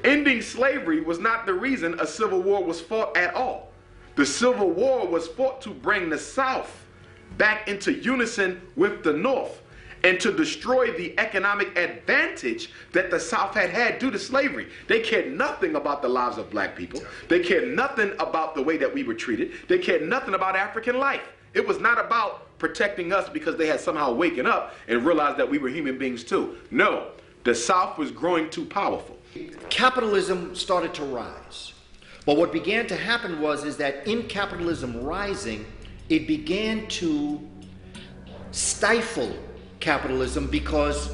Ending slavery was not the reason a civil war was fought at all. The Civil War was fought to bring the South back into unison with the North and to destroy the economic advantage that the South had had due to slavery. They cared nothing about the lives of black people. They cared nothing about the way that we were treated. They cared nothing about African life. It was not about protecting us because they had somehow waken up and realized that we were human beings too. No, the South was growing too powerful. Capitalism started to rise. But what began to happen is that in capitalism rising, it began to stifle capitalism because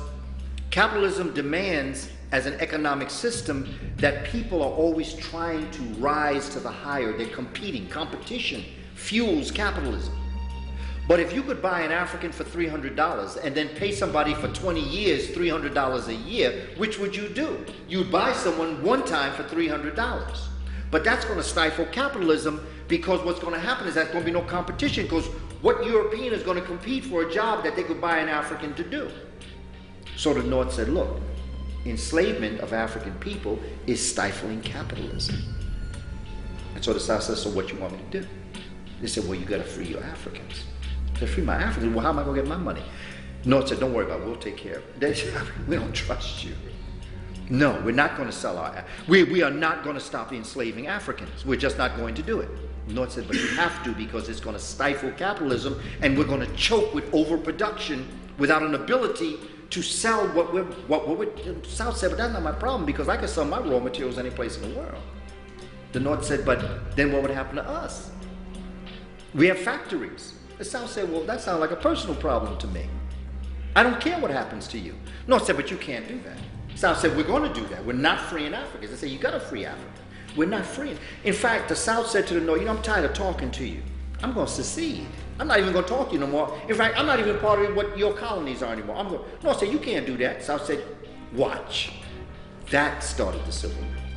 capitalism demands as an economic system that people are always trying to rise to the higher. They're competing. Competition fuels capitalism. But if you could buy an African for $300 and then pay somebody for 20 years $300 a year, which would you do? You'd buy someone one time for $300. But that's going to stifle capitalism because what's going to happen is there's going to be no competition because what European is going to compete for a job that they could buy an African to do? So the North said, look, enslavement of African people is stifling capitalism. And so the South said, so what you want me to do? They said, well, you got to free your Africans. I said, free my Africans? Well, how am I going to get my money? North said, don't worry about it. We'll take care of it. They said, we don't trust you. No, we're not going to sell our, we are not going to stop enslaving Africans. We're just not going to do it. North said, but you have to because it's going to stifle capitalism and we're going to choke with overproduction without an ability to sell what we're South said, but that's not my problem because I can sell my raw materials any place in the world. The North said, but then what would happen to us? We have factories. The South said, well, that sounds like a personal problem to me. I don't care what happens to you. North said, but you can't do that. South said, we're going to do that. We're not freeing Africans. They said, you got to free Africa. We're not freeing. In fact, the South said to the North, I'm tired of talking to you. I'm going to secede. I'm not even going to talk to you no more. In fact, I'm not even part of what your colonies are anymore. North said, you can't do that. South said, watch. That started the Civil War.